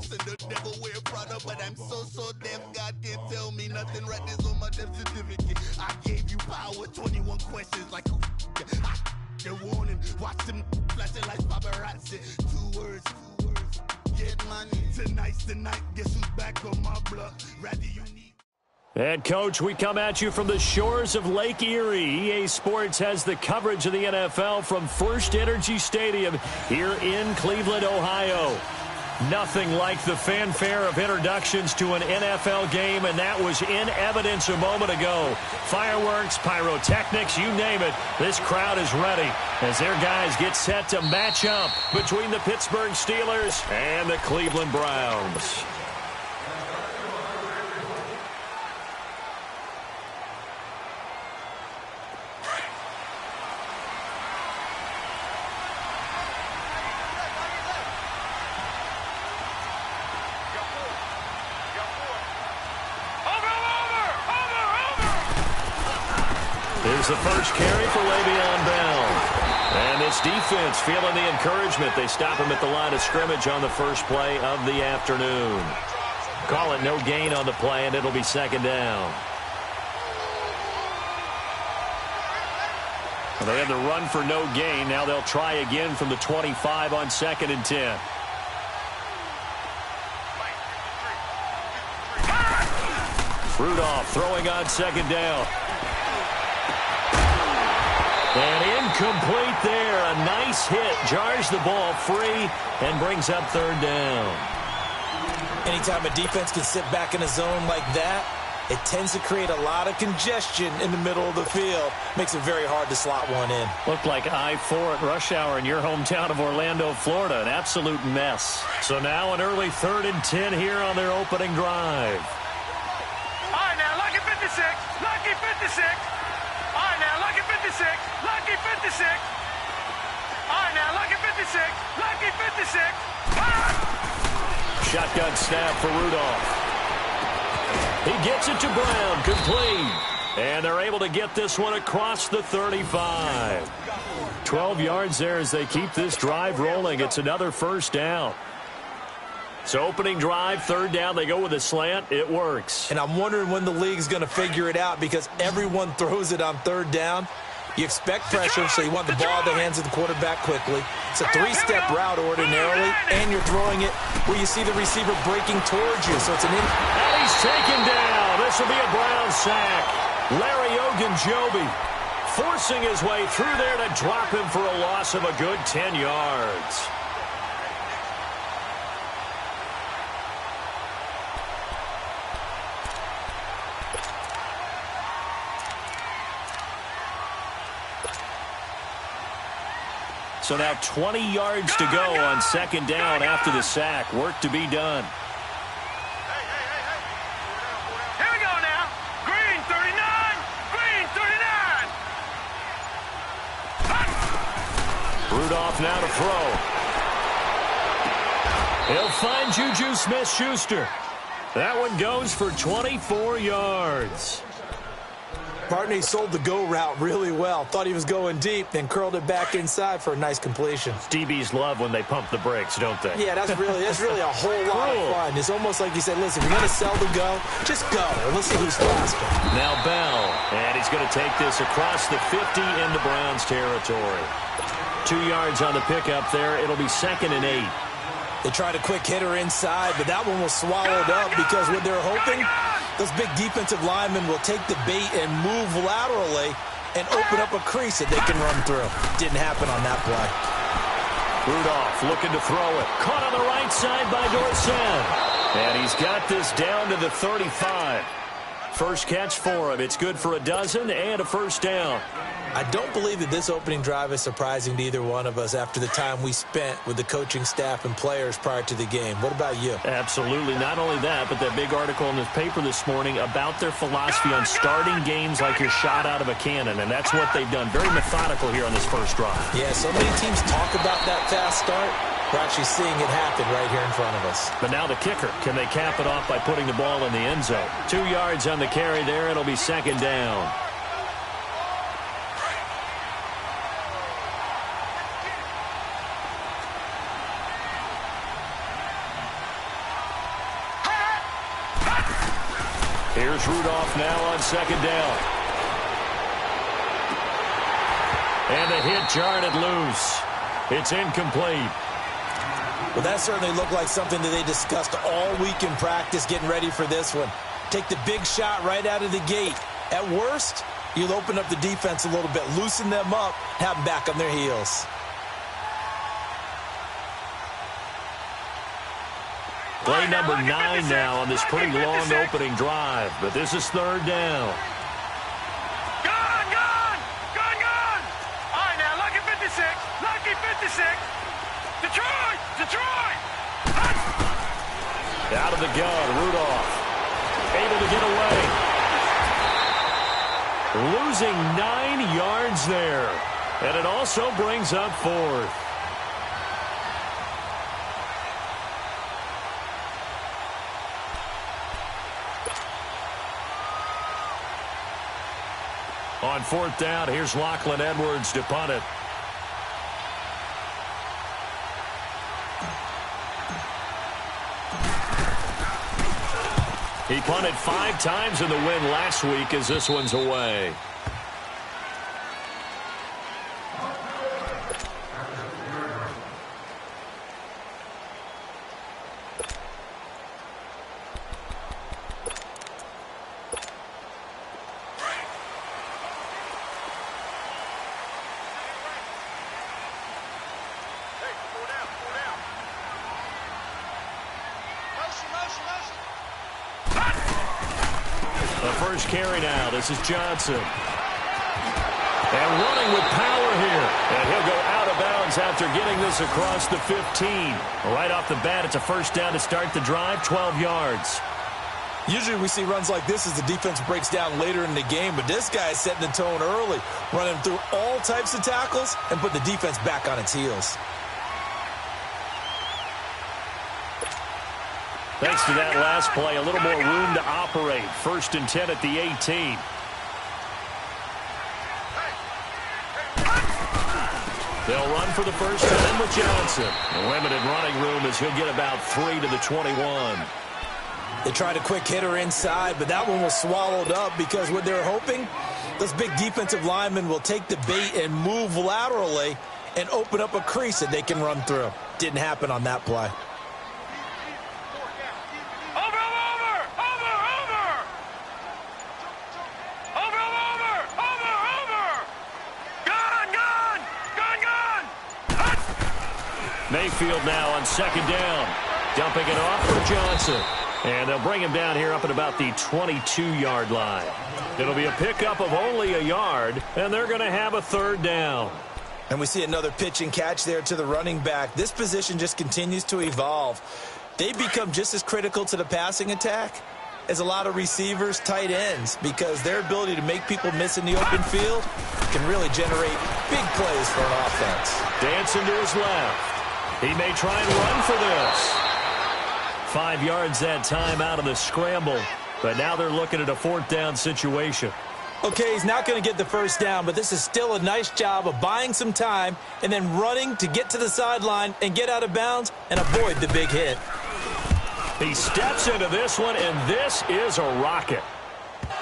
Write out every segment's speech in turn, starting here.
And the devil wear Prada, but I'm so deaf. God can't tell me nothing. Right there's on my death certificate. I gave you power, 21 questions like who the warning. Watch them flashing like paparazzi. Two words. Get money. Tonight's the night. Guess who's back on my block? Rather you need. And, Coach, we come at you from the shores of Lake Erie. EA Sports has the coverage of the NFL from First Energy Stadium here in Cleveland, Ohio. Nothing like the fanfare of introductions to an NFL game, and that was in evidence a moment ago. Fireworks, pyrotechnics, you name it. This crowd is ready as their guys get set to match up between the Pittsburgh Steelers and the Cleveland Browns. Here's the first carry for Le'Veon Bell. And this defense feeling the encouragement. They stop him at the line of scrimmage on the first play of the afternoon. Call it no gain on the play, and it'll be second down. Well, they had the run for no gain. Now they'll try again from the 25 on 2nd and 10. Rudolph throwing on 2nd down. And incomplete there. A nice hit. Jars the ball free and brings up 3rd down. Anytime a defense can sit back in a zone like that, it tends to create a lot of congestion in the middle of the field. Makes it very hard to slot one in. Looked like I-4 at rush hour in your hometown of Orlando, Florida. An absolute mess. So now an early 3rd and 10 here on their opening drive. All right, now, lucky 56. Lucky 56. All right, now, lucky 56. Lucky 56. All right, now, lucky 56. Lucky 56. Shotgun snap for Rudolph. He gets it to Brown, complete. And they're able to get this one across the 35. 12 yards there as they keep this drive rolling. It's another first down. So opening drive, 3rd down, they go with a slant. It works. And I'm wondering when the league's going to figure it out because everyone throws it on 3rd down. You expect pressure, so you want the ball in the hands of the quarterback quickly. It's a 3-step route ordinarily, and you're throwing it where you see the receiver breaking towards you. So it's an And he's taken down. This will be a Brown sack. Larry Ogunjobi forcing his way through there to drop him for a loss of a good 10 yards. So now 20 yards to go on 2nd down after the sack. Work to be done. Here we go now. Green 39. Green 39. Rudolph now to throw. He'll find Juju Smith-Schuster. That one goes for 24 yards. Bartney sold the go route really well. Thought he was going deep, then curled it back inside for a nice completion. DBs love when they pump the brakes, don't they? Yeah, that's really a whole lot of fun. It's almost like you said, listen, if you're going to sell the go, just go. And let's see who's faster. Now Bell, and he's going to take this across the 50 into Browns territory. 2 yards on the pickup there. It'll be 2nd and 8. They tried a quick hitter inside, but that one was swallowed up because what they're hoping, those big defensive linemen will take the bait and move laterally and open up a crease that they can run through. Didn't happen on that play. Rudolph looking to throw it. Caught on the right side by Dorsett. And he's got this down to the 35. First catch for him. It's good for a dozen and a first down. I don't believe that this opening drive is surprising to either one of us after the time we spent with the coaching staff and players prior to the game. What about you? Absolutely. Not only that, but that big article in the paper this morning about their philosophy on starting games like you're shot out of a cannon, and that's what they've done. Very methodical here on this first drive. Yeah, so many teams talk about that fast start. We're actually seeing it happen right here in front of us. But now the kicker. Can they cap it off by putting the ball in the end zone? 2 yards on the carry there. It'll be 2nd down. Here's Rudolph now on second down. And the hit jarred it loose. It's incomplete. Well, that certainly looked like something that they discussed all week in practice getting ready for this one. Take the big shot right out of the gate. At worst, you'll open up the defense a little bit, loosen them up, have them back on their heels. Play number 9 now on this pretty long opening drive, but this is third down. Gone! All right, now, lucky 56. Detroit! Out of the gun, Rudolph. Able to get away. Losing 9 yards there. And it also brings up fourth. On fourth down, here's Lachlan Edwards to punt it. He punted 5 times in the win last week as this one's away. First carry now. This is Johnson. And running with power here. And he'll go out of bounds after getting this across the 15. Right off the bat, it's a first down to start the drive, 12 yards. Usually we see runs like this as the defense breaks down later in the game, but this guy is setting the tone early, running through all types of tackles and put the defense back on its heels. Thanks to that last play, a little more room to operate. 1st and 10 at the 18. They'll run for the first time with Johnson. The limited running room as he'll get about 3 to the 21. They tried a quick hitter inside, but that one was swallowed up because what they're hoping, those big defensive linemen will take the bait and move laterally and open up a crease that they can run through. Didn't happen on that play. Mayfield now on second down. Dumping it off for Johnson. And they'll bring him down here up at about the 22-yard line. It'll be a pickup of only a yard, and they're going to have a third down. And we see another pitch and catch there to the running back. This position just continues to evolve. They become just as critical to the passing attack as a lot of receivers, tight ends, because their ability to make people miss in the open field can really generate big plays for an offense. Dancing to his left. He may try and run for this. 5 yards that time out of the scramble, but now they're looking at a 4th down situation. Okay, he's not going to get the first down, but this is still a nice job of buying some time and then running to get to the sideline and get out of bounds and avoid the big hit. He steps into this one, and this is a rocket.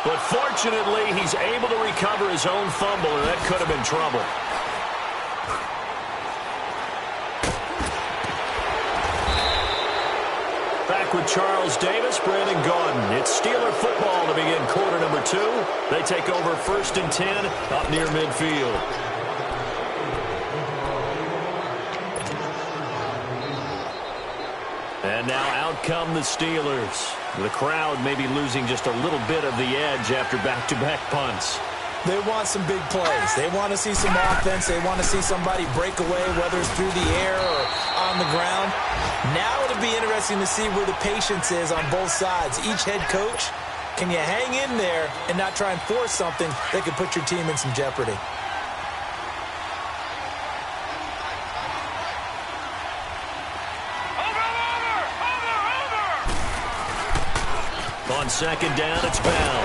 But fortunately, he's able to recover his own fumble, and that could have been trouble. Back with Charles Davis, Brandon Gaudin. It's Steeler football to begin quarter number 2. They take over 1st and 10 up near midfield. And now out come the Steelers. The crowd may be losing just a little bit of the edge after back-to-back punts. They want some big plays. They want to see some offense. They want to see somebody break away, whether it's through the air or on the ground. Now it'll be interesting to see where the patience is on both sides. Each head coach, can you hang in there and not try and force something that could put your team in some jeopardy? On second down, it's Bell.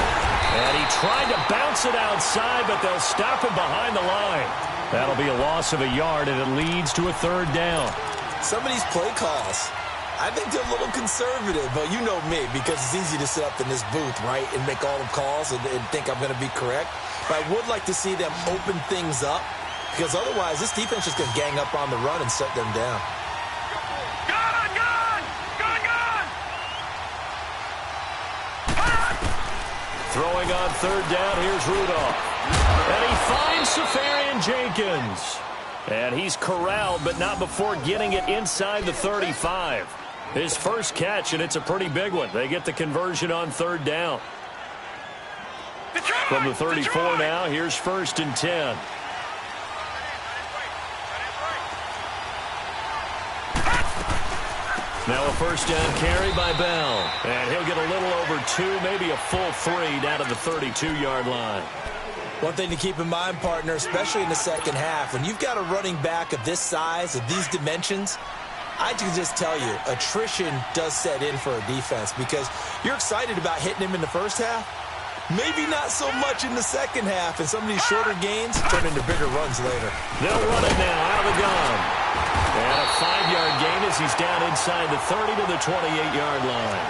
And he tried to bounce it outside, but they'll stop him behind the line. That'll be a loss of a yard, and it leads to a third down. Some of these play calls, I think they're a little conservative, but you know me, because it's easy to sit up in this booth, right, and make all the calls and think I'm going to be correct. But I would like to see them open things up, because otherwise this defense is going to gang up on the run and shut them down. Throwing on third down, here's Rudolph. And he finds Safarian Jenkins. And he's corralled, but not before getting it inside the 35. His first catch, and it's a pretty big one. They get the conversion on third down. From the 34 now, here's 1st and 10. Now a first down carry by Bell. And he'll get a little over 2, maybe a full 3 down to the 32-yard line. One thing to keep in mind, partner, especially in the second half, when you've got a running back of this size, of these dimensions, I can just tell you, attrition does set in for a defense because you're excited about hitting him in the first half. Maybe not so much in the second half, and some of these shorter gains turn into bigger runs later. They'll run it now out of the gun. And a 5-yard gain as he's down inside the 30 to the 28-yard line.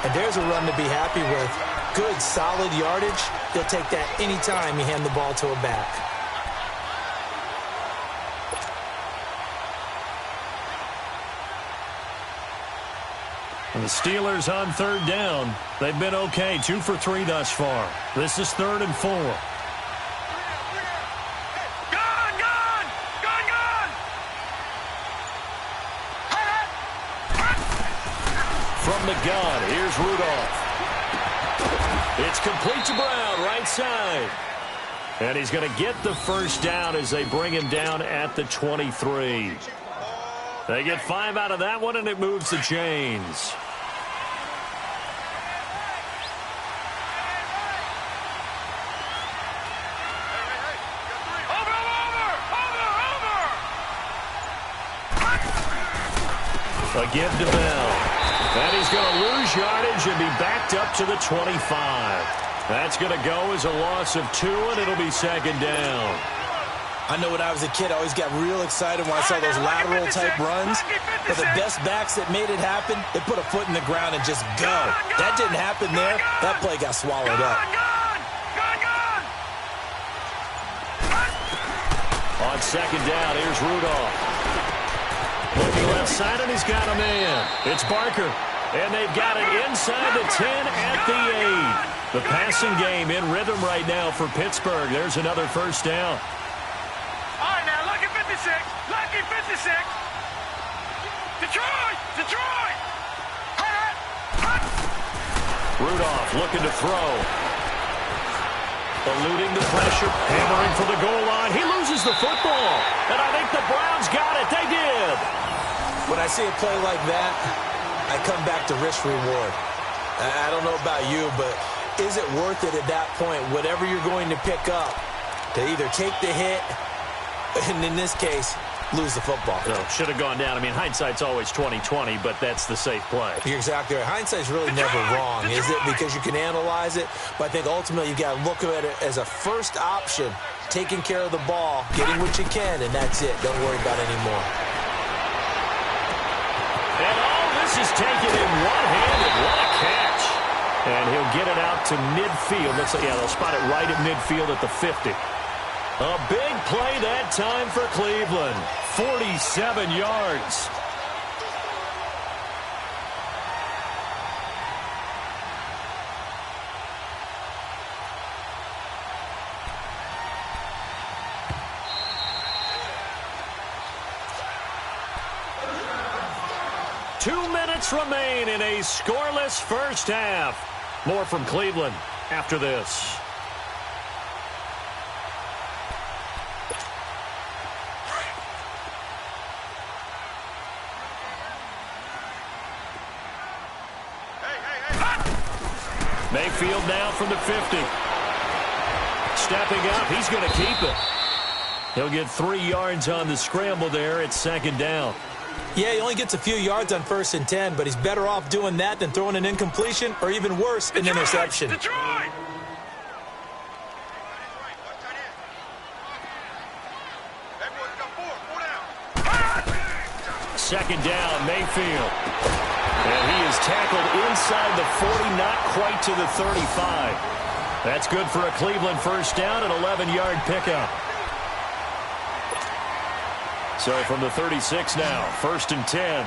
And there's a run to be happy with. Good, solid yardage. They'll take that anytime you hand the ball to a back. And the Steelers on third down. They've been okay, 2 for 3 thus far. This is 3rd and 4. From the gun, here's Rudolph. It's complete to Brown, right side. And he's going to get the first down as they bring him down at the 23. They get 5 out of that one, and it moves the chains. Again to Bell. And he's going to lose yardage and be backed up to the 25. That's going to go as a loss of 2, and it'll be 2nd down. I know when I was a kid, I always got real excited when I saw those lateral-type runs. But the best backs that made it happen, they put a foot in the ground and just go. That didn't happen there. That play got swallowed up. On 2nd down, here's Rudolph. Looking left side, and he's got a man. It's Barker. And they've got it inside the 10 at the 8. The passing game in rhythm right now for Pittsburgh. There's another first down. All right, now, lucky 56. Lucky 56. Detroit! Detroit! Rudolph looking to throw. Eluding the pressure, hammering for the goal line. He loses the football. And I think the Browns got it. They did. When I see a play like that, I come back to risk-reward. I don't know about you, but is it worth it at that point, whatever you're going to pick up, to either take the hit, and in this case, lose the football? So, should have gone down. I mean, hindsight's always 20/20, but that's the safe play. You're exactly right. Hindsight's really never wrong, is it? Because you can analyze it, but I think ultimately you got to look at it as a first option, taking care of the ball, getting what you can, and that's it. Don't worry about it anymore. And all this is taken in one-handed. What a catch. And he'll get it out to midfield. Looks like, yeah, they'll spot it right at midfield at the 50. A big play that time for Cleveland. 47 yards. Remain in a scoreless first half. More from Cleveland after this. Mayfield now from the 50. Stepping up, he's going to keep it. He'll get 3 yards on the scramble there. It's 2nd down. Yeah, he only gets a few yards on 1st and 10, but he's better off doing that than throwing an incompletion or even worse, an interception. Detroit! second down. Mayfield. And he is tackled inside the 40, not quite to the 35. That's good for a Cleveland first down, an 11-yard pickup. So from the 36 now, 1st and 10.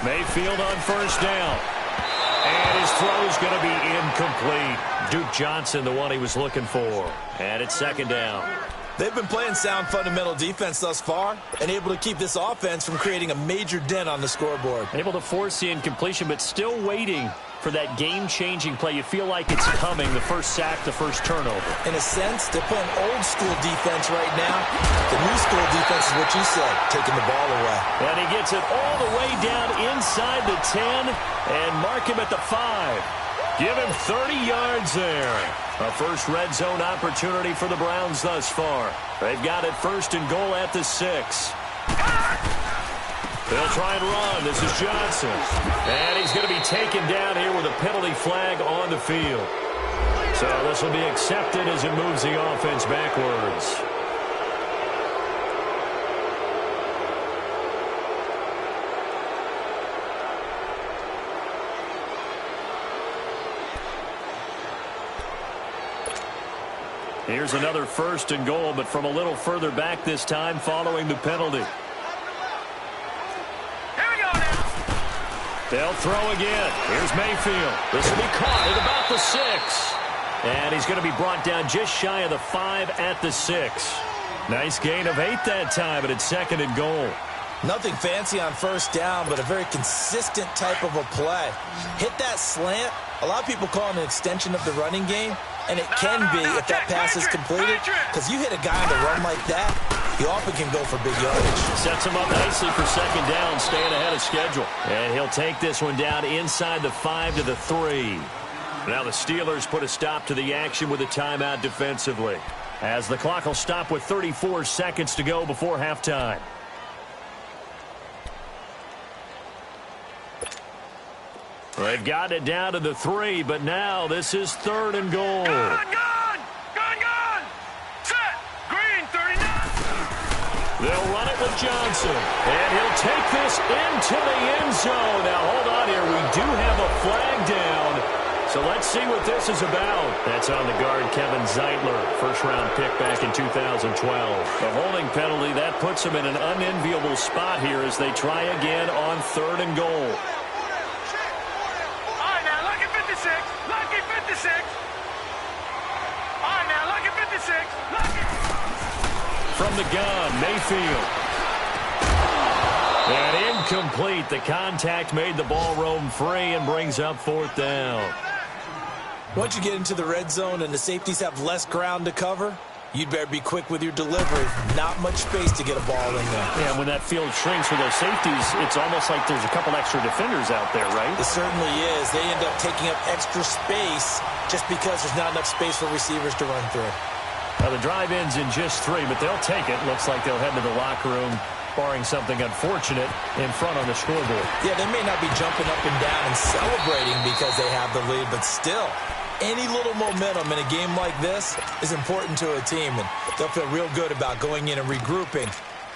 Mayfield on first down. And his throw is going to be incomplete. Duke Johnson, the one he was looking for. And it's second down. They've been playing sound fundamental defense thus far and able to keep this offense from creating a major dent on the scoreboard. Able to force the incompletion, but still waiting for that game-changing play. You feel like it's coming, the first sack, the first turnover. In a sense, they're playing old-school defense right now. The new-school defense is what you said, taking the ball away. And he gets it all the way down inside the 10 and mark him at the 5. Give him 30 yards there. A first red zone opportunity for the Browns thus far. They've got it 1st and goal at the 6. They'll try and run. This is Johnson. And he's going to be taken down here with a penalty flag on the field. So this will be accepted as it moves the offense backwards. Here's another 1st and goal, but from a little further back this time following the penalty. They'll throw again. Here's Mayfield. This will be caught at about the 6. And he's going to be brought down just shy of the 5 at the 6. Nice gain of 8 that time, but it's 2nd and goal. Nothing fancy on first down, but a very consistent type of a play. Hit that slant. A lot of people call it an extension of the running game, and it can be if that pass is completed, because you hit a guy on the run like that, he often can go for big yardage. Sets him up nicely for second down, staying ahead of schedule. And he'll take this one down inside the 5 to the 3. Now the Steelers put a stop to the action with a timeout defensively, as the clock will stop with 34 seconds to go before halftime. They've got it down to the 3, but now this is 3rd and goal. Gun! Set! Green, 39! They'll run it with Johnson, and he'll take this into the end zone. Now, hold on here. We do have a flag down, so let's see what this is about. That's on the guard, Kevin Zeitler, first-round pick back in 2012. The holding penalty, that puts him in an unenviable spot here as they try again on 3rd and goal. Lucky 56. All right, now, lucky 56. Lucky. From the gun, Mayfield. And incomplete. The contact made the ball roam free and brings up 4th down. Once you get into the red zone and the safeties have less ground to cover, you'd better be quick with your delivery. Not much space to get a ball in there. Yeah, when that field shrinks with those safeties, it's almost like there's a couple extra defenders out there, right? It certainly is. They end up taking up extra space just because there's not enough space for receivers to run through. Now the drive ends in just 3, but they'll take it. Looks like they'll head to the locker room, barring something unfortunate, in front on the scoreboard. Yeah, they may not be jumping up and down and celebrating because they have the lead, but still, any little momentum in a game like this is important to a team, and they'll feel real good about going in and regrouping,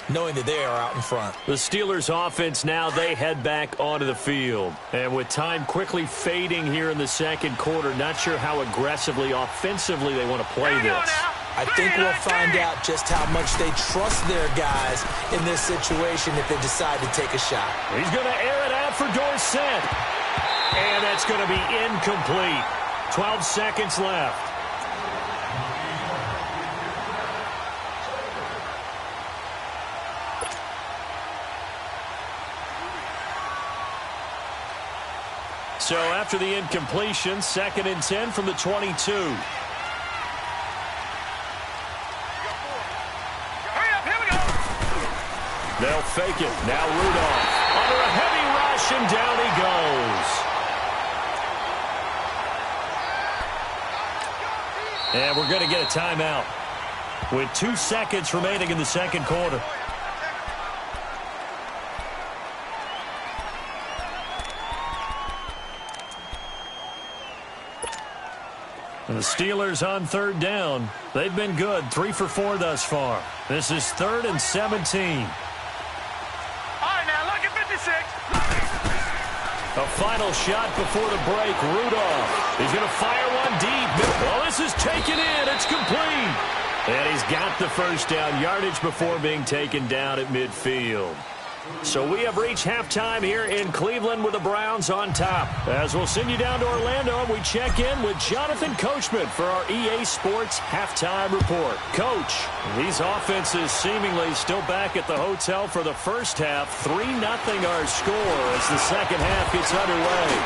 knowing that they are out in front. The Steelers offense now, they head back onto the field. And with time quickly fading here in the second quarter, not sure how aggressively, offensively they want to play this. I think we'll find out just how much they trust their guys in this situation if they decide to take a shot. He's going to air it out for Dorsett. And that's going to be incomplete. 12 seconds left. So after the incompletion, 2nd and 10 from the 22. Hurry up, here we go. They'll fake it. Now Rudolph under a heavy rush, and down he goes. And we're going to get a timeout with 2 seconds remaining in the second quarter. And the Steelers on third down. They've been good, 3 for 4 thus far. This is 3rd and 17. All right, now, look at 56. A final shot before the break. Rudolph. He's going to fire one deep. Well, this is taken in. It's complete. And he's got the first down yardage before being taken down at midfield. So we have reached halftime here in Cleveland with the Browns on top. As we'll send you down to Orlando, and we check in with Jonathan Coachman for our EA Sports halftime report. Coach, these offenses seemingly still back at the hotel for the first half. 3-0 our score as the second half gets underway.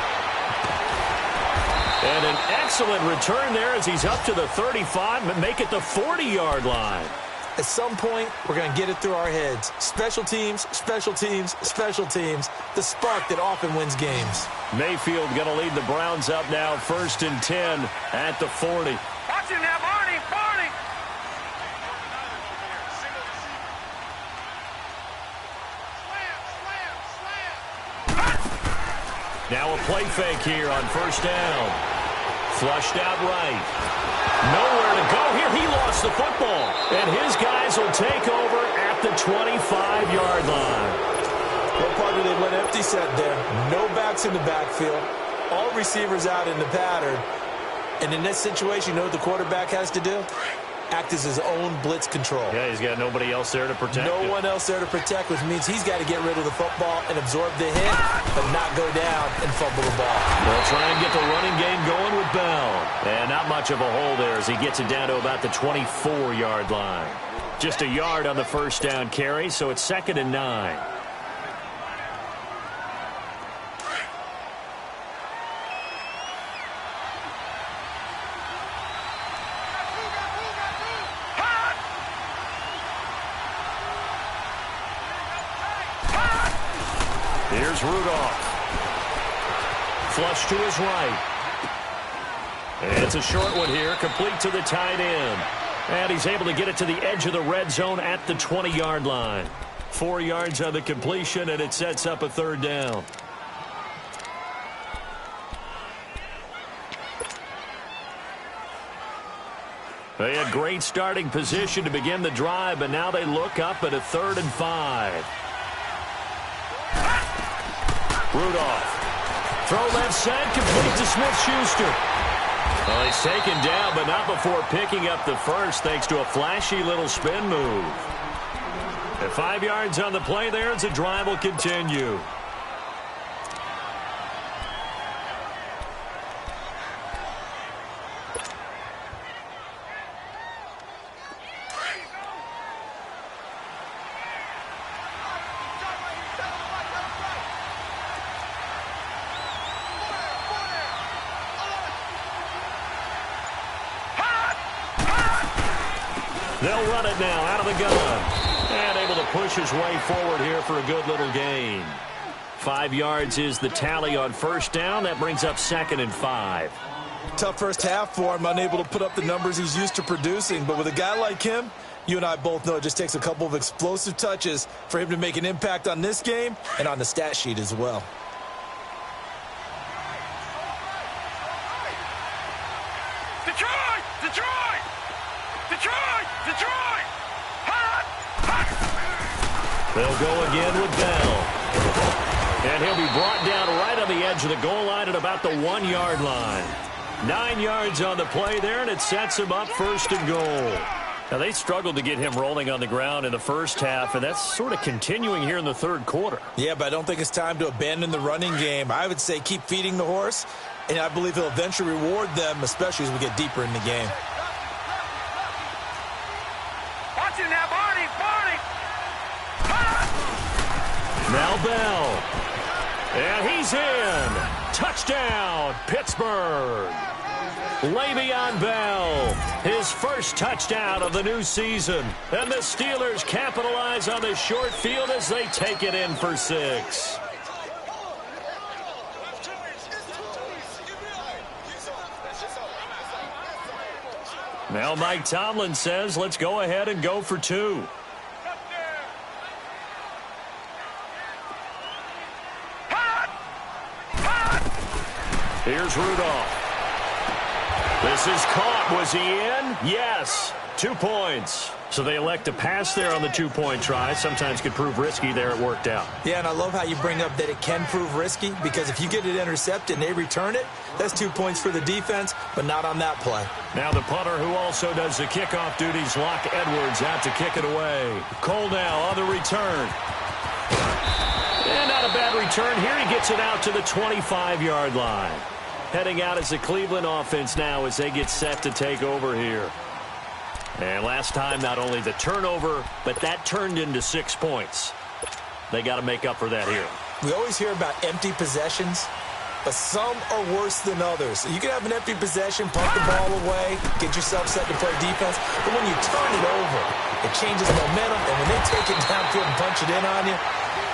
And an excellent return there as he's up to the 35 and make it the 40-yard line. At some point, we're going to get it through our heads. Special teams, special teams, special teams. The spark that often wins games. Mayfield going to lead the Browns up now, 1st and 10 at the 40. Watch him now, Barney, Barney. Now a play fake here on 1st down. Flushed out right. Nowhere to go here. He lost the football. And his guys will take over at the 25-yard line. What part did they let empty set there? No backs in the backfield. All receivers out in the pattern. And in this situation, you know what the quarterback has to do? Act as his own blitz control. Yeah, he's got nobody else there to protect No him. one else there to protect, which means he's got to get rid of the football and absorb the hit, but not go down and fumble the ball. They'll try and get the running game going with Bell. And not much of a hole there as he gets it down to about the 24-yard line. Just a yard on the first down carry, so it's 2nd and 9. Here's Rudolph. Flush to his right. And it's a short one here, complete to the tight end. And he's able to get it to the edge of the red zone at the 20-yard line. 4 yards on the completion, and it sets up a 3rd down. They had great starting position to begin the drive, but now they look up at a 3rd and 5. Rudolph. Throw left side, complete to Smith-Schuster. Well, he's taken down, but not before picking up the first, thanks to a flashy little spin move. At 5 yards on the play there, as the drive will continue. They'll run it now out of the gun. And able to push his way forward here for a good little gain. 5 yards is the tally on 1st down. That brings up 2nd and 5. Tough first half for him, unable to put up the numbers he's used to producing. But with a guy like him, you and I both know it just takes a couple of explosive touches for him to make an impact on this game and on the stat sheet as well. Detroit! Detroit! Detroit! Detroit! Hot! Hot! They'll go again with Bell. And he'll be brought down right on the edge of the goal line at about the 1-yard line. 9 yards on the play there, and it sets him up 1st and goal. Now, they struggled to get him rolling on the ground in the first half, and that's sort of continuing here in the 3rd quarter. Yeah, but I don't think it's time to abandon the running game. I would say keep feeding the horse, and I believe he'll eventually reward them, especially as we get deeper in the game. Watch it now, Barney! Barney! Now Bell. And he's in. Touchdown, Pittsburgh. Le'Veon Bell, his first touchdown of the new season. And the Steelers capitalize on the short field as they take it in for 6. Now Mike Tomlin says, let's go ahead and go for 2. Here's Rudolph. This is caught. Was he in? Yes. 2 points. So they elect to pass there on the 2-point try. Sometimes could prove risky. There it worked out. Yeah, and I love how you bring up that it can prove risky, because if you get it intercepted and they return it, that's 2 points for the defense, but not on that play. Now the punter, who also does the kickoff duties, Locke Edwards, out to kick it away. Cole now on the return. And not a bad return here. He gets it out to the 25-yard line. Heading out as the Cleveland offense now as they get set to take over here. And last time, not only the turnover, but that turned into 6 points. They got to make up for that here. We always hear about empty possessions, but some are worse than others. You can have an empty possession, punt the ball away, get yourself set to play defense, but when you turn it over, it changes momentum, and when they take it downfield and punch it in on you,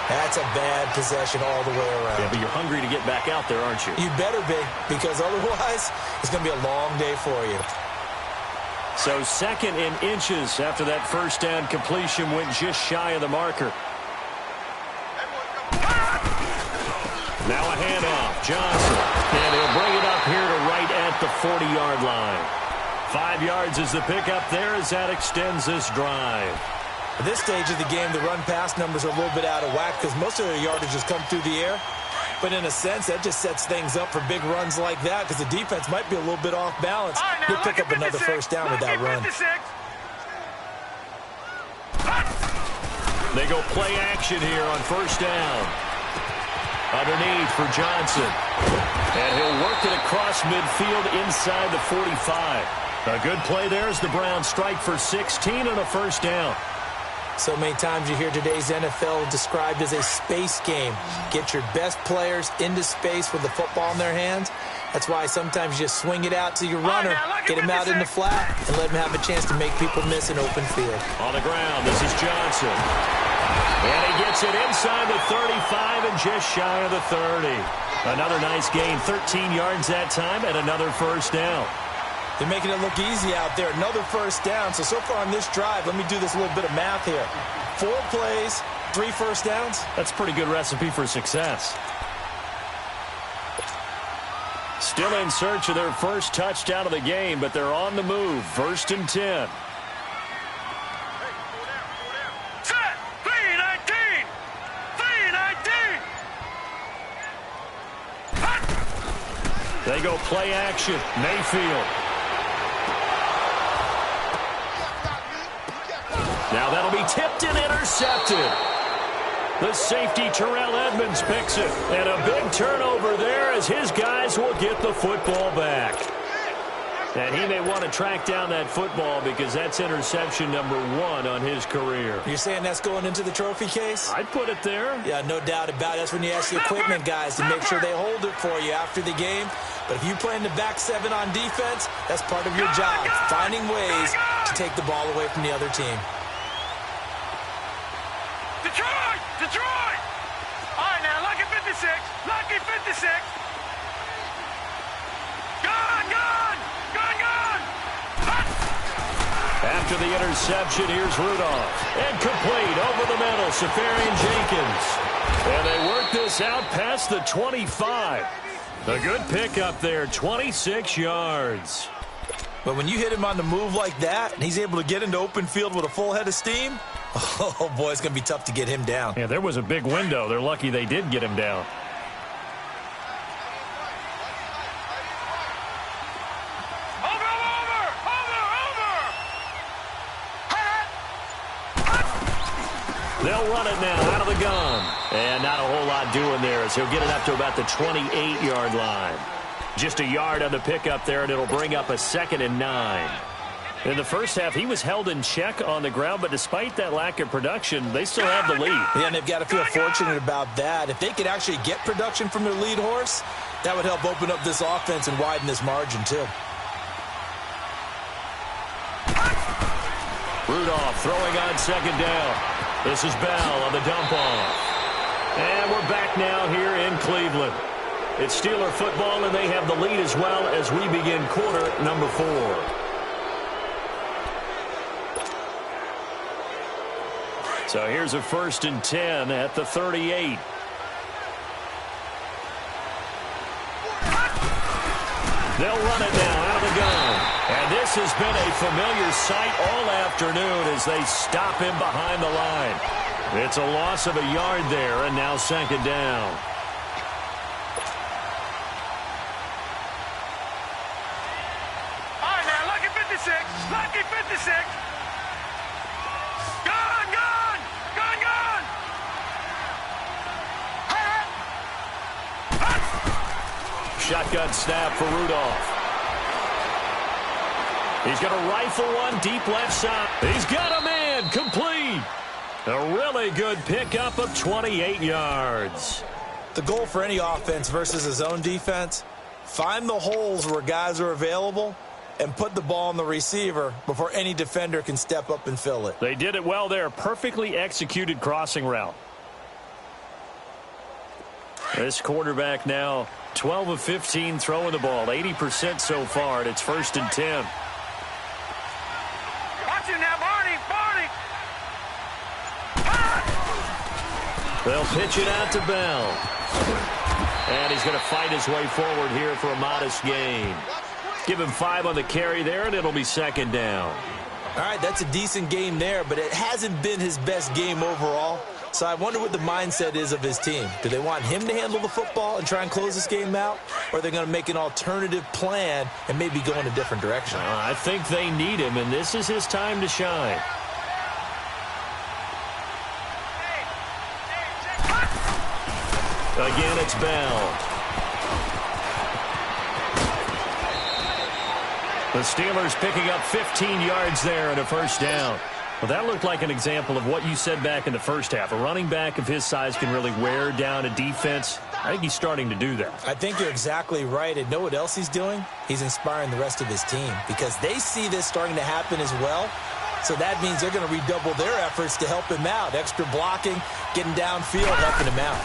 that's a bad possession all the way around. Yeah, but you're hungry to get back out there, aren't you? You better be, because otherwise, it's going to be a long day for you. So 2nd and inches after that first down completion went just shy of the marker. Now a handoff. Johnson. And he'll bring it up here to right at the 40-yard line. 5 yards is the pickup there as that extends this drive. At this stage of the game, the run-pass numbers are a little bit out of whack because most of their yardage has come through the air. But in a sense, that just sets things up for big runs like that because the defense might be a little bit off balance. He'll pick up another first down with that run. They go play action here on first down. Underneath for Johnson. And he'll work it across midfield inside the 45. A good play there as the Browns strike for 16 and a first down. So many times you hear today's NFL described as a space game. Get your best players into space with the football in their hands. That's why sometimes you just swing it out to your runner, get him out in the flat, and let him have a chance to make people miss an open field. On the ground, this is Johnson. And he gets it inside the 35 and just shy of the 30. Another nice gain, 13 yards that time, and another first down. They're making it look easy out there. Another first down. So far on this drive, let me do this little bit of math here. 4 plays, 3 first downs. That's a pretty good recipe for success. Still in search of their first touchdown of the game, but they're on the move. 1st and 10. Set! 3-19! 3-19! They go play action. Mayfield. Now that'll be tipped and intercepted. The safety, Terrell Edmonds, picks it. And a big turnover there as his guys will get the football back. And he may want to track down that football because that's interception number 1 on his career. You're saying that's going into the trophy case? I'd put it there. Yeah, no doubt about it. That's when you ask the equipment guys to make sure they hold it for you after the game. But if you play in the back 7 on defense, that's part of your job, finding ways to take the ball away from the other team. Detroit! Detroit! All right, now, lucky 56. Lucky 56. Gone! Gone! Gone! Gone! After the interception, here's Rudolph. And complete over the middle, Safarian Jenkins. And they work this out past the 25. A good pickup there, 26 yards. But when you hit him on the move like that, and he's able to get into open field with a full head of steam, oh, boy, it's going to be tough to get him down. Yeah, there was a big window. They're lucky they did get him down. They'll run it now out of the gun. And not a whole lot doing there as he'll get it up to about the 28-yard line. Just a yard on the pickup there, and it'll bring up a 2nd and 9. In the first half, he was held in check on the ground, but despite that lack of production, they still have the lead. Yeah, and they've got to feel fortunate about that. If they could actually get production from their lead horse, that would help open up this offense and widen this margin, too. Rudolph throwing on 2nd down. This is Bell on the dump off. And we're back now here in Cleveland. It's Steeler football, and they have the lead as well as we begin quarter number 4. So here's a 1st and 10 at the 38. They'll run it now out of the gun. This has been a familiar sight all afternoon as they stop him behind the line. It's a loss of a yard there, and now second down. All right, now, lucky 56. Lucky 56. Gone, gone. Gone, gone. Shotgun snap for Rudolph. He's going to rifle one deep left side. He's got a man complete. A really good pickup of 28 yards. The goal for any offense versus a zone defense, find the holes where guys are available and put the ball on the receiver before any defender can step up and fill it. They did it well there. Perfectly executed crossing route. This quarterback now 12 of 15 throwing the ball. 80% so far, and it's 1st and 10. Watch him now, Barney. Barney. They'll pitch it out to Bell. And he's going to fight his way forward here for a modest gain. Give him 5 on the carry there, and it'll be second down. All right, that's a decent game there, but it hasn't been his best game overall. So I wonder what the mindset is of his team. Do they want him to handle the football and try and close this game out? Or are they going to make an alternative plan and maybe go in a different direction? I think they need him, and this is his time to shine. Again, it's Bell. The Steelers picking up 15 yards there and a first down. Well, that looked like an example of what you said back in the first half. A running back of his size can really wear down a defense. I think he's starting to do that. I think you're exactly right. And know what else he's doing? He's inspiring the rest of his team because they see this starting to happen as well. So that means they're going to redouble their efforts to help him out. Extra blocking, getting downfield, helping him out.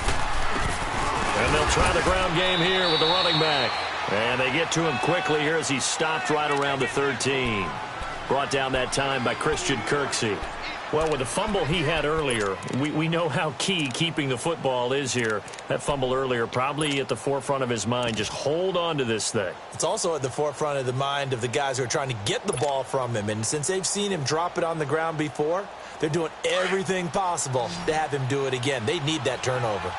And they'll try the ground game here with the running back. And they get to him quickly here as he stopped right around the 13. Brought down that time by Christian Kirksey. Well, with the fumble he had earlier, we know how key keeping the football is here. That fumble earlier probably at the forefront of his mind. Just hold on to this thing. It's also at the forefront of the mind of the guys who are trying to get the ball from him. And since they've seen him drop it on the ground before, they're doing everything possible to have him do it again. They need that turnover.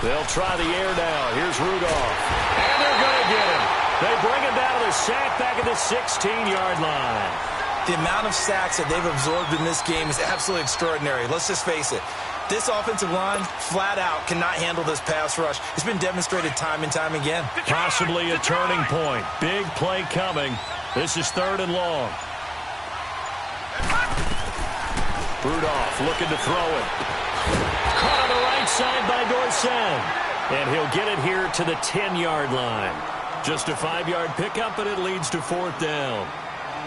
They'll try the air now. Here's Rudolph. And they're going to get him. They bring him down to the sack back at the 16-yard line. The amount of sacks that they've absorbed in this game is absolutely extraordinary. Let's just face it. This offensive line, flat out, cannot handle this pass rush. It's been demonstrated time and time again. Possibly a turning point. Big play coming. This is 3rd and long. Rudolph looking to throw it. Caught on the right side by Dorsett. And he'll get it here to the 10-yard line. Just a 5-yard pickup, and it leads to 4th down.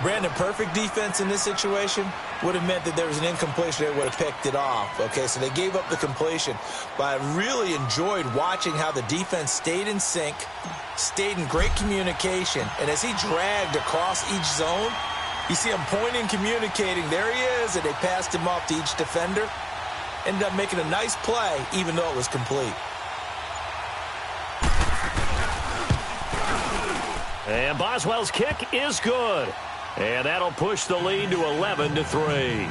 Brandon, perfect defense in this situation would have meant that there was an incompletion. They would have picked it off. Okay, so they gave up the completion. But I really enjoyed watching how the defense stayed in sync, stayed in great communication. And as he dragged across each zone, you see him pointing, communicating. There he is, and they passed him off to each defender. Ended up making a nice play, even though it was complete. And Boswell's kick is good. And that'll push the lead to 11-3.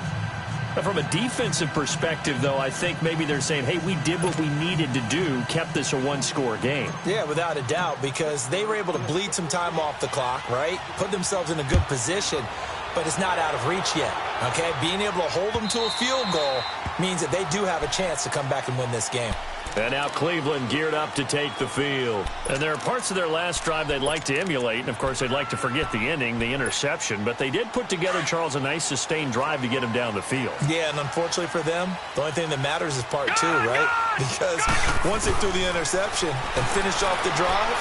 From a defensive perspective, though, I think maybe they're saying, hey, we did what we needed to do, kept this a one-score game. Yeah, without a doubt, because they were able to bleed some time off the clock, right? Put themselves in a good position, but it's not out of reach yet, okay? Being able to hold them to a field goal means that they do have a chance to come back and win this game. And now Cleveland geared up to take the field. And there are parts of their last drive they'd like to emulate. And, of course, they'd like to forget the ending, the interception. But they did put together, Charles, a nice sustained drive to get him down the field. Yeah, and unfortunately for them, the only thing that matters is part 2, right? Because once they threw the interception and finished off the drive,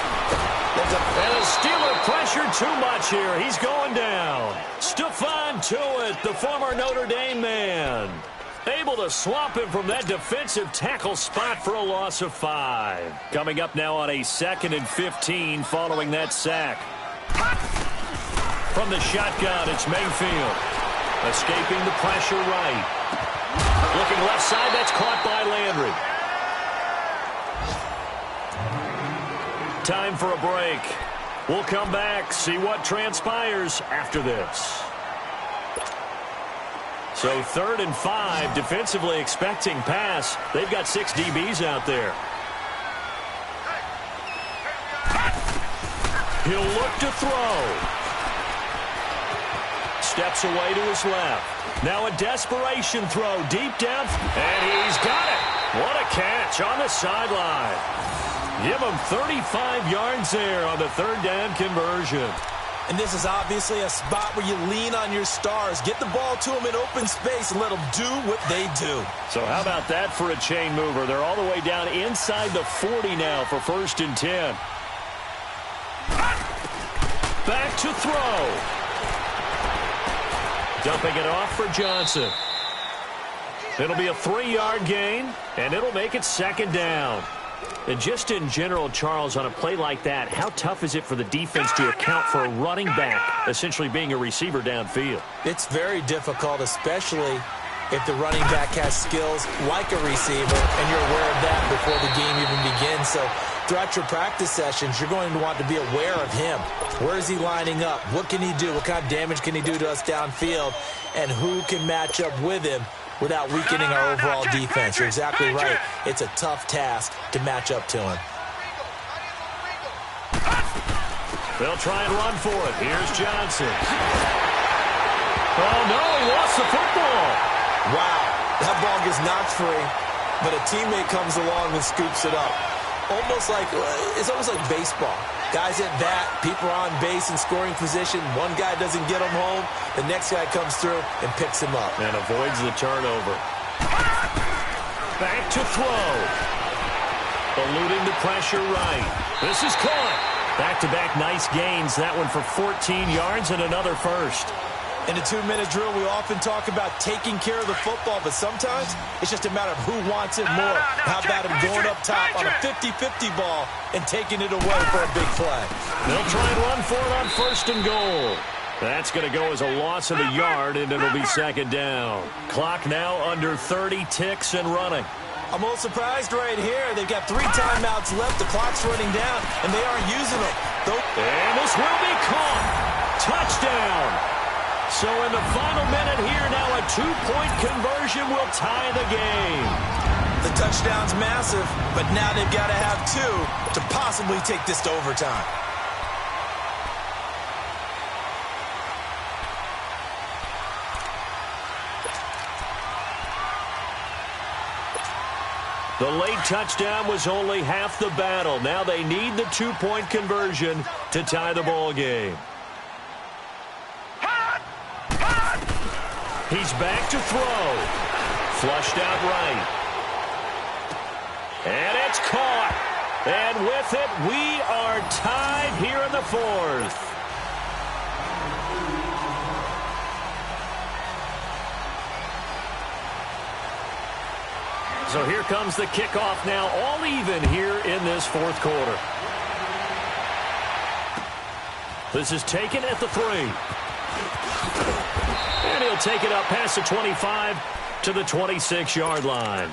and the Steeler pressure too much here. He's going down. Stephon Tuitt, the former Notre Dame man, able to swap him from that defensive tackle spot for a loss of 5. Coming up now on a 2nd and 15 following that sack. From the shotgun, it's Mayfield. Escaping the pressure right. Looking left side, that's caught by Landry. Time for a break. We'll come back, see what transpires after this. So 3rd and 5, defensively expecting pass. They've got 6 DBs out there. He'll look to throw. Steps away to his left. Now a desperation throw deep down, and he's got it. What a catch on the sideline. Give him 35 yards there on the 3rd down conversion. And this is obviously a spot where you lean on your stars. Get the ball to them in open space and let them do what they do. So how about that for a chain mover? They're all the way down inside the 40 now for 1st and 10. Back to throw. Dumping it off for Johnson. It'll be a 3-yard gain, and it'll make it 2nd down. And just in general, Charles, on a play like that, how tough is it for the defense to account for a running back essentially being a receiver downfield? It's very difficult, especially if the running back has skills like a receiver, and you're aware of that before the game even begins. So throughout your practice sessions, you're going to want to be aware of him. Where is he lining up? What can he do? What kind of damage can he do to us downfield? And who can match up with him without weakening our overall defense? You're exactly right. It's a tough task to match up to him. They'll try and run for it. Here's Johnson. Oh, no, he lost the football. Wow, that ball gets knocked free, but a teammate comes along and scoops it up. It's almost like baseball. Guys at bat, people are on base in scoring position. One guy doesn't get him home. The next guy comes through and picks him up. And avoids the turnover. Back to throw. Eluding the pressure right. This is caught. Back-to-back nice gains. That one for 14 yards and another first. In a 2-minute drill, we often talk about taking care of the football, but sometimes it's just a matter of who wants it more. How about him going up top on a 50-50 ball and taking it away for a big play? They'll try and run for it on 1st and goal. That's going to go as a loss of a yard, and it'll be 2nd down. Clock now under 30 ticks and running. I'm a little surprised right here. They've got 3 timeouts left. The clock's running down, and they aren't using them. And this will be caught. Touchdown. So in the final minute here, now a 2-point conversion will tie the game. The touchdown's massive, but now they've got to have 2 to possibly take this to overtime. The late touchdown was only half the battle. Now they need the 2-point conversion to tie the ball game. He's back to throw. Flushed out right. And it's caught. And with it, we are tied here in the 4th. So here comes the kickoff now, all even here in this 4th quarter. This is taken at the 3. And he'll take it up past the 25 to the 26-yard line.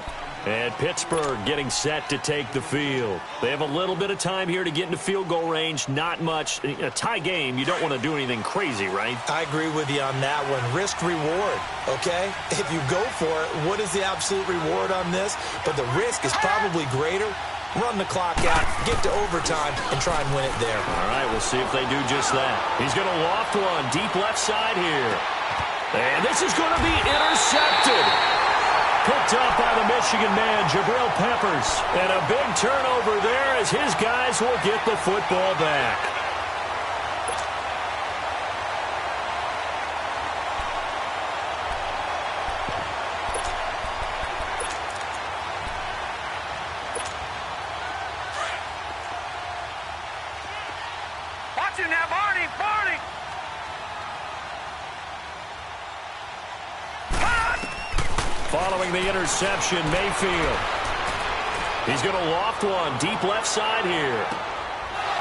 And Pittsburgh getting set to take the field. They have a little bit of time here to get into field goal range. Not much. A tie game, you don't want to do anything crazy, right? I agree with you on that one. Risk-reward, okay? If you go for it, what is the absolute reward on this? But the risk is probably greater. Run the clock out, get to overtime, and try and win it there. All right, we'll see if they do just that. He's going to loft one deep left side here. And this is going to be intercepted. Picked up by the Michigan man, Jabril Peppers. And a big turnover there as his guys will get the football back. Watch it now, Barney, Barney. Following the interception, Mayfield. He's going to loft one deep left side here.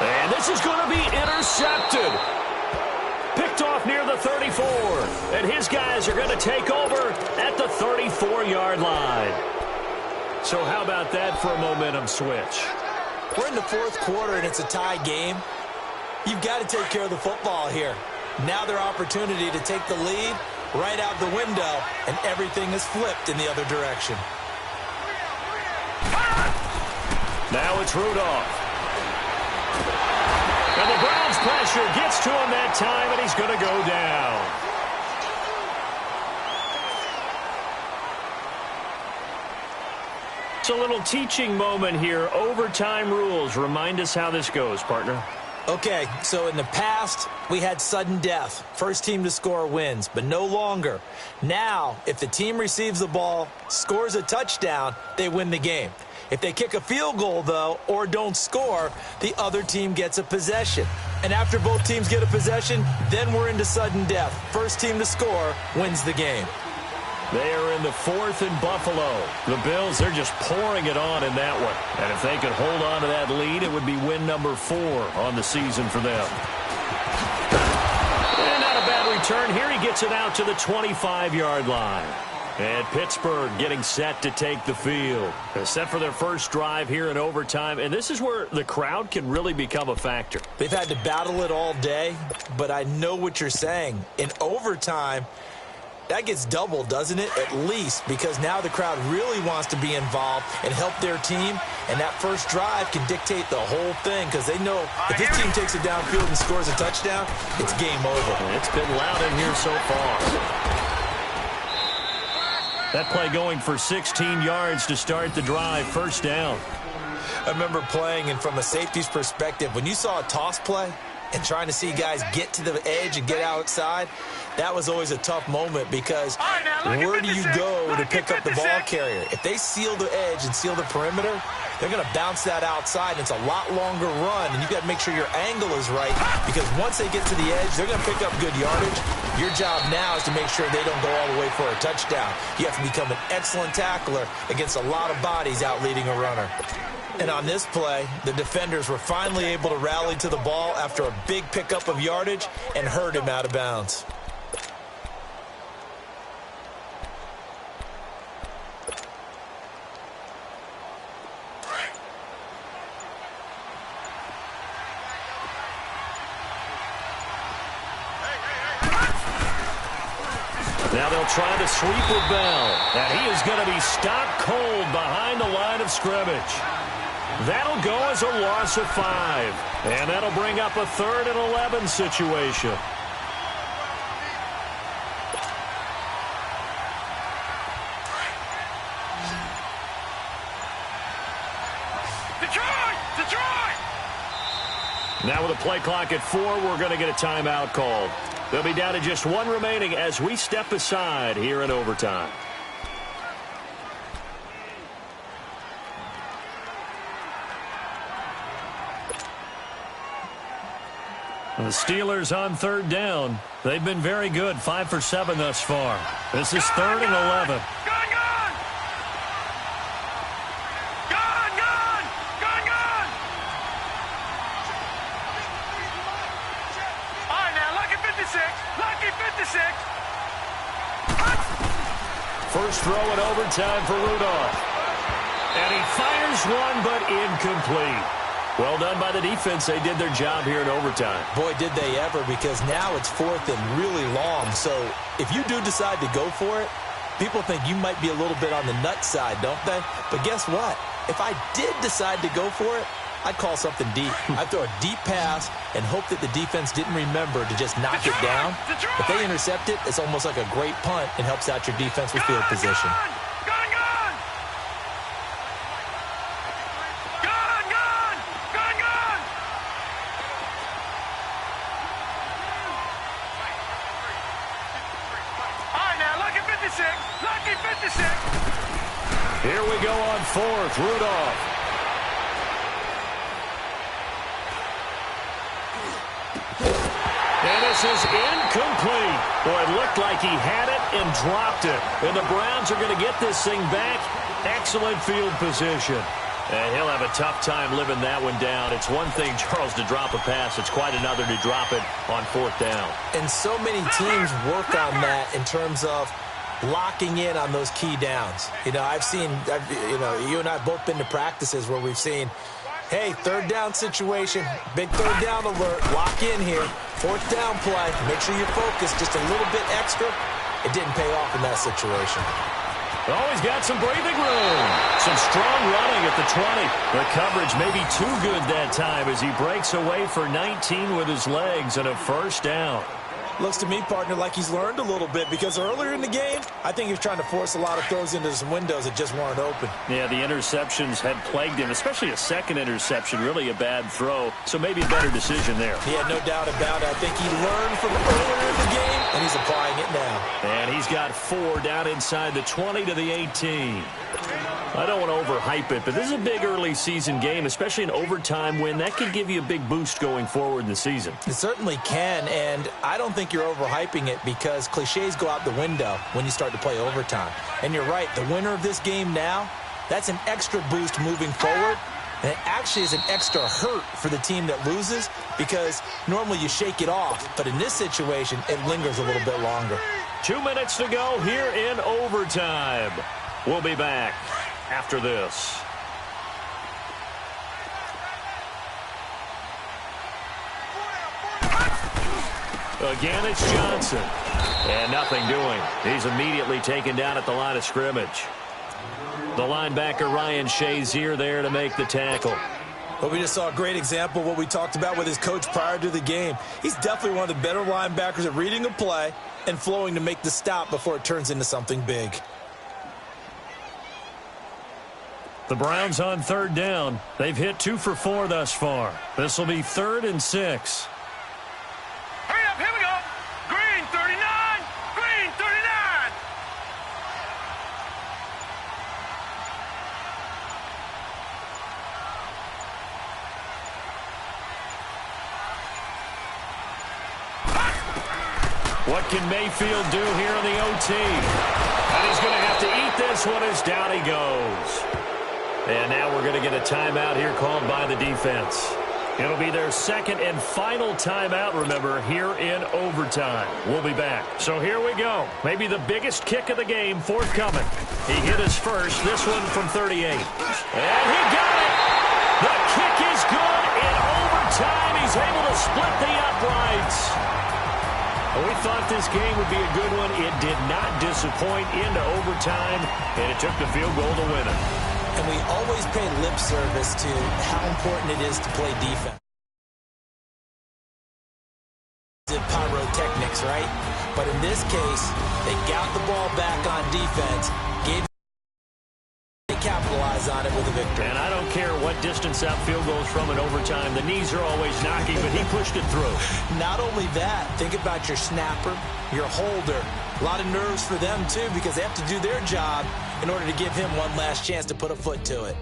And this is going to be intercepted. Picked tipped off near the 34. And his guys are going to take over at the 34-yard line. So how about that for a momentum switch? We're in the fourth quarter, and it's a tie game. You've got to take care of the football here. Now their opportunity to take the lead right out the window, and everything is flipped in the other direction. Now it's Rudolph. And the Browns pressure gets to him that time, and he's going to go down. It's a little teaching moment here. Overtime rules. Remind us how this goes, partner. Okay, so in the past, we had sudden death. First team to score wins, but no longer. Now, if the team receives the ball, scores a touchdown, they win the game. If they kick a field goal, though, or don't score, the other team gets a possession. And after both teams get a possession, then we're into sudden death. First team to score wins the game. They are in the fourth in Buffalo. The Bills, they're just pouring it on in that one. And if they could hold on to that lead, it would be win number 4 on the season for them. And not a bad return here. He gets it out to the 25-yard line. And Pittsburgh getting set to take the field. They're set for their first drive here in overtime. And this is where the crowd can really become a factor. They've had to battle it all day, but I know what you're saying. In overtime, that gets doubled, doesn't it? At least, because now the crowd really wants to be involved and help their team. And that first drive can dictate the whole thing because they know if this team takes it downfield and scores a touchdown, it's game over. It's been loud in here so far. That play going for 16 yards to start the drive. First down. I remember playing, and from a safety's perspective, when you saw a toss play and trying to see guys get to the edge and get outside, that was always a tough moment because where do you go to pick up the ball carrier? If they seal the edge and seal the perimeter, they're going to bounce that outside, and it's a lot longer run, and you've got to make sure your angle is right because once they get to the edge, they're going to pick up good yardage. Your job now is to make sure they don't go all the way for a touchdown. You have to become an excellent tackler against a lot of bodies out leading a runner. And on this play, the defenders were finally able to rally to the ball after a big pickup of yardage and herd him out of bounds. Now they'll try to sweep with Bell. And he is going to be stopped cold behind the line of scrimmage. That'll go as a loss of 5. And that'll bring up a 3rd and 11 situation. Detroit! Now with a play clock at 4, we're going to get a timeout called. They'll be down to just 1 remaining as we step aside here in overtime. The Steelers on 3rd down. They've been very good, 5 for 7 thus far. This is 3rd and 11. First throw in overtime for Rudolph. And he fires one, but incomplete. Well done by the defense. They did their job here in overtime. Boy, did they ever, because now it's 4th and really long. So if you do decide to go for it, people think you might be a little bit on the nut side, don't they? But guess what? If I did decide to go for it, I'd call something deep. I'd throw a deep pass and hope that the defense didn't remember to just knock it down. If they intercept it, it's almost like a great punt and helps out your defense with field position. Here we go on 4th. Rudolph. And this is incomplete. Boy, it looked like he had it and dropped it. And the Browns are going to get this thing back. Excellent field position. And he'll have a tough time living that one down. It's one thing, Charles, to drop a pass. It's quite another to drop it on 4th down. And so many teams work on that in terms of locking in on those key downs. You know, you and I have both been to practices where we've seen, hey, 3rd down situation, big 3rd down alert, lock in here, 4th down play, make sure you're focused just a little bit extra. It didn't pay off in that situation. Oh, he's got some breathing room. Some strong running at the 20. The coverage may be too good that time as he breaks away for 19 with his legs and a 1st down. Looks to me, partner, like he's learned a little bit because earlier in the game, I think he was trying to force a lot of throws into some windows that just weren't open. Yeah, the interceptions had plagued him, especially a second interception, really a bad throw. So maybe a better decision there. Yeah, no doubt about it. I think he learned from earlier in the game, and he's applying it now. And he's got 4 down inside the 20 to the 18. I don't want to overhype it, but this is a big early season game, especially an overtime win. That could give you a big boost going forward in the season. It certainly can, and I don't think you're overhyping it because cliches go out the window when you start to play overtime. And you're right, the winner of this game now, that's an extra boost moving forward. And it actually is an extra hurt for the team that loses because normally you shake it off, but in this situation, it lingers a little bit longer. 2 minutes to go here in overtime. We'll be back after this. Again, it's Johnson. And nothing doing. He's immediately taken down at the line of scrimmage. The linebacker, Ryan Shazier, there to make the tackle. Well, we just saw a great example of what we talked about with his coach prior to the game. He's definitely one of the better linebackers at reading a play and flowing to make the stop before it turns into something big. The Browns on 3rd down. They've hit 2 for 4 thus far. This will be 3rd and 6. Hurry up, here we go. Green 39, green 39. What can Mayfield do here in the OT? And he's going to have to eat this one as down he goes. And now we're going to get a timeout here called by the defense. It'll be their 2nd and final timeout, remember, here in overtime. We'll be back. So here we go. Maybe the biggest kick of the game forthcoming. He hit his first, this one from 38. And he got it! The kick is good in overtime. He's able to split the uprights. Well, we thought this game would be a good one. It did not disappoint into overtime, and it took the field goal to win it. And we always pay lip service to how important it is to play defense. Pyrotechnics, right? But in this case, they got the ball back on defense, they capitalize on it with a victory. And I don't care what distance that field goes from in overtime. The knees are always knocking, but he pushed it through. Not only that, think about your snapper, your holder. A lot of nerves for them, too, because they have to do their job in order to give him one last chance to put a foot to it.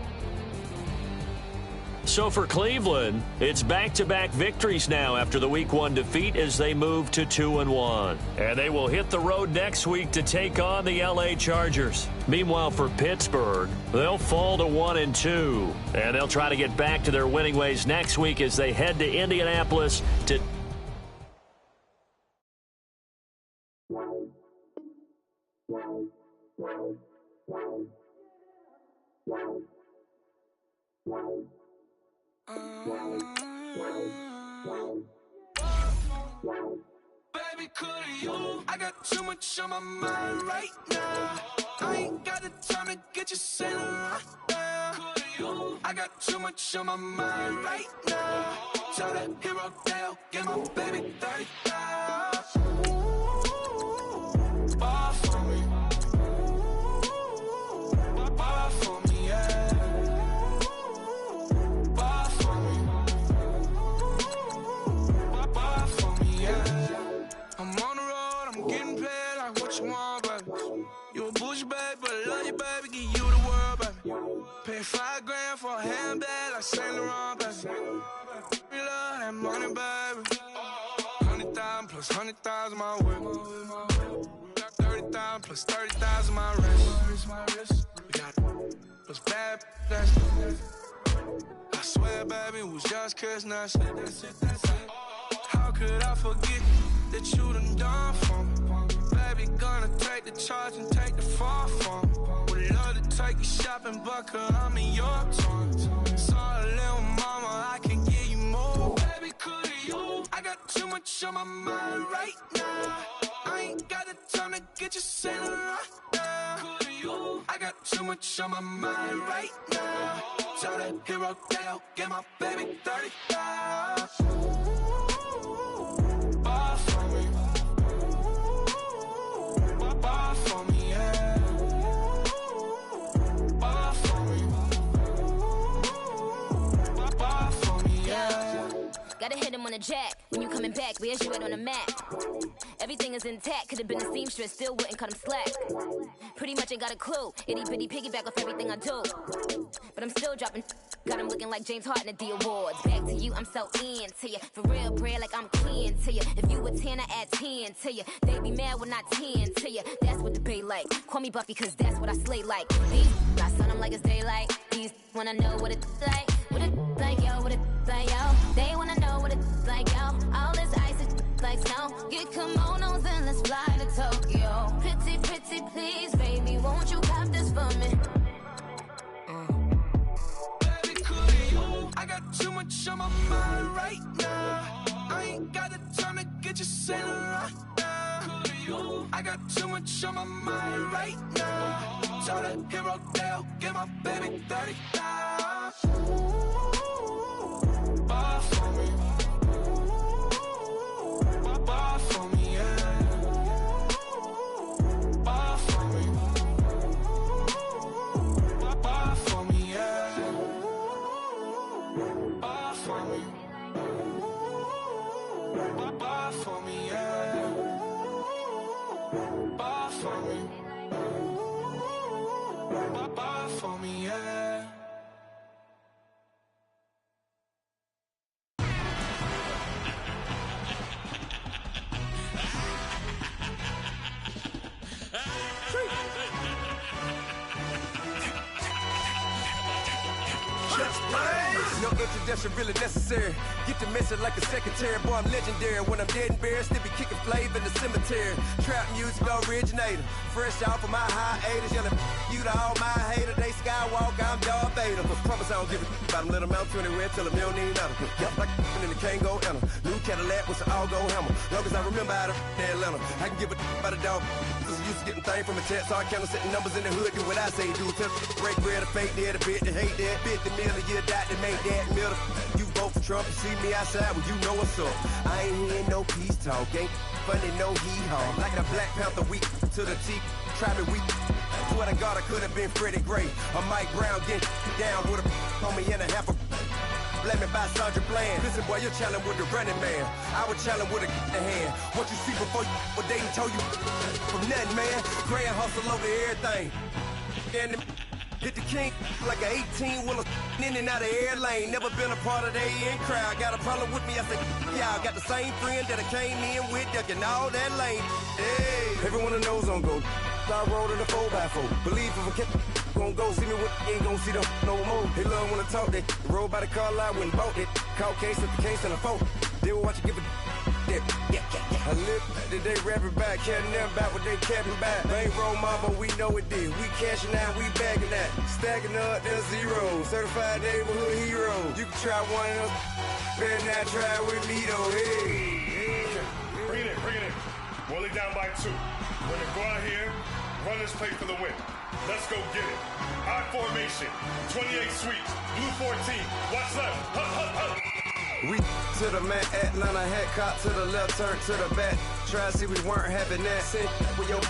So for Cleveland, it's back-to-back victories now after the Week 1 defeat as they move to 2-1. And they will hit the road next week to take on the LA Chargers. Meanwhile, for Pittsburgh, they'll fall to 1-2. And they'll try to get back to their winning ways next week as they head to Indianapolis to... Baby, could you? I got too much on my mind right now. I ain't got the time to get you sailing right now. Could you? I got too much on my mind right now. Tell that hero Dale, get my baby 30,000. Bar for me. Bar for me, yeah. Bar for me. Bar for me, yeah. I'm on the road, I'm getting paid like what you want, baby. You a bougie, baby, but I love you, baby. Give you the world, baby. Pay $5 grand for a handbag like Saint Laurent, baby. We love that money, baby. 100,000 plus 100,000 my way. Got 30,000 plus 30,000 my wrist. We got was bad, that's I swear, baby, it was just kiss, that's it. How could I forget that you done for me? Baby, gonna take the charge and take the fall for me. Would love to take you shopping, but cause I'm in your toys. Sorry, little mama, I can give you more. Baby, could you? I got too much on my mind right now. I ain't got the time to get you sitting right now. Could you? I got too much on my mind right now. Tell that hero Dale, get my baby 35. Bar for me. Bar for me, yeah. Bar for me. Bar for me, yeah. Gotta hit him on the jack. When you coming back, where's you at on the map? Everything is intact, could've been a seamstress, still wouldn't cut him slack. Pretty much ain't got a clue, itty bitty piggyback off everything I do. But I'm still dropping, got him looking like James Harden at the awards. Back to you, I'm so into you. For real, bread, like I'm kin to you. If you a 10, I add 10 to you. They be mad when I 10 to you. That's what the bay like. Call me Buffy, cause that's what I slay like. These, I son them like it's daylight. These wanna know what it's like. What it like, yo, what it like, yo. They wanna know what it's like, yo. All this ice is like snow. Get kimonos and let's fly to Tokyo. Pretty, pretty, please, baby, won't you pop this for me? Baby, could you? I got too much on my mind right now. I ain't got the time to get you sitting right now. Could you? I got too much on my mind right now. Tell that hero Dale, get my baby 35. Bar for me. Bar for me, yeah. Bar for me. Bar for me, yeah. Bar for me. Bar for me, yeah. Bar for me. Bar for me, yeah. No introduction really necessary. Get the message like a secretary. Boy, I'm legendary. When I'm dead and buried, still be kicking flavor in the cemetery. Trap music originator. Fresh off of my hiatus. Yelling you to all my haters. They skywalk, I'm Darth Vader. But promise I don't give a about them. Let them out 20 red till them don't need nothing. Yep, like in the Kango enter. New Cadillac with an all-go hammer. Long as I remember how to Atlanta. I can give a about a dog. Used to getting things from a text, so I count setting numbers in the hood. Do what I say, do. Tell break bread, a fake dead, a bit to hate that. 50 million, you die to make that middle. You vote for Trump, you see me outside, well, you know what's up. I ain't hearing no peace talk, ain't funny, no hee-haw. Like a Black Panther week to the teeth, try me weak. Swear to God, I could have been Freddie Gray. Or Mike Brown getting down with a on me and a half a. Blame me by Sandra Bland. Listen, boy, you're challenging with the running man. I was challenging with a hand. What you see before you, what they told you from nothing, man. Grand hustle over everything. And hit the king like an 18-wheeler in and out of air lane. Never been a part of the in crowd. Got a problem with me, I said, y'all got the same friend that I came in with, ducking all that lane. Hey, everyone that knows on go. I rolled in a 4x4. Believe if a kid gon' go see me with ain't gon' see them no more. They love when I talk, they roll by the car line when bought it. Call case at the case and a phone. They will watch you give a that. I live today rapping back, caring them back what they capping back. Bankroll mama, we know it did. We cashing out, we bagging that. Stacking up, there's zero. Certified neighborhood hero. You can try one of them. Better not try with me though. Hey. Bring it in. Rolling down by 2. We're gonna go out here, run this play for the win. Let's go get it. I formation, 28 sweeps, blue 14. What's left? We to the man, Atlanta hat cop to the left, turn to the back. Try to see we weren't having that. Sit with your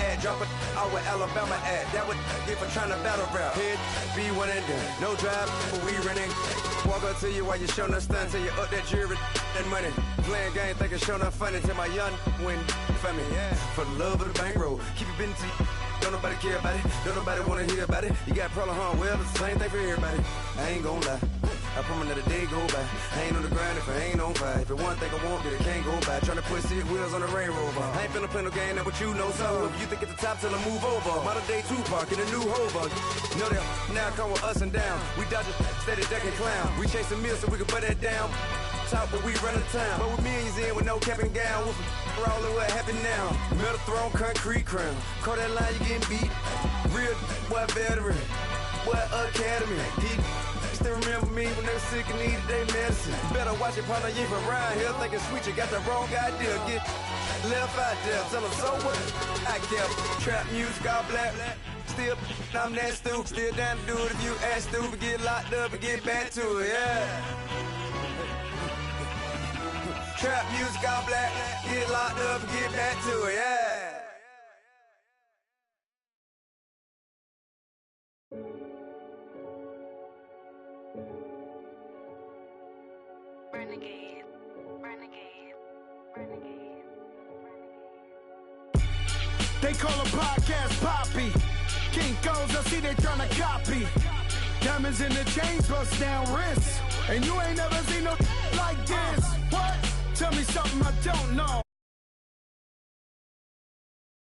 ad, drop it out with Alabama ad. That would get for trying to battle rap. Head, be one and done. No drive, but we running. Walk up to you while you showing us stun till you up that jewelry and money. Playing game, thinking showing up funny till my young win for me. Yeah. For the love of the bankroll, keep it been to you. Don't nobody care about it. Don't nobody wanna hear about it. You got a problem, huh? Well, it's the same thing for everybody. I ain't gonna lie. I promise that a day go by. I ain't on the grind if I ain't on fire. If it one thing I want, then it can't go by. Tryna put 6 wheels on the Range Rover. I ain't finna play no game, that what you know. So if you think it's the top, till I move over. Modern day Tupac in a new Hova. Know that now come with us and down. We dodge a steady deck and clown. We chase a meal so we can put that down. Top, but we run the town. But with millions in with no cap and gown. We're all in what happened now. Metal throne, concrete crown. Call that line, you getting beat. Real, what veteran. What academy. He still remember me when they were sick and needed their medicine. Better watch it, partner, you ain't from around here. Thinking sweet, you got the wrong idea. Get left out there. Tell them so what? I kept trap music all black. Still, I'm that stupid. Still down to do it if you act stupid. Get locked up and get back to it, yeah. Trap music all black. Get locked up and get back to it, yeah. Renegade, renegade, renegade, renegade. They call a podcast Poppy. Kinkos, I see they tryna copy. Diamonds in the chains, bust down wrists. And you ain't never seen no like this. What? Tell me something I don't know.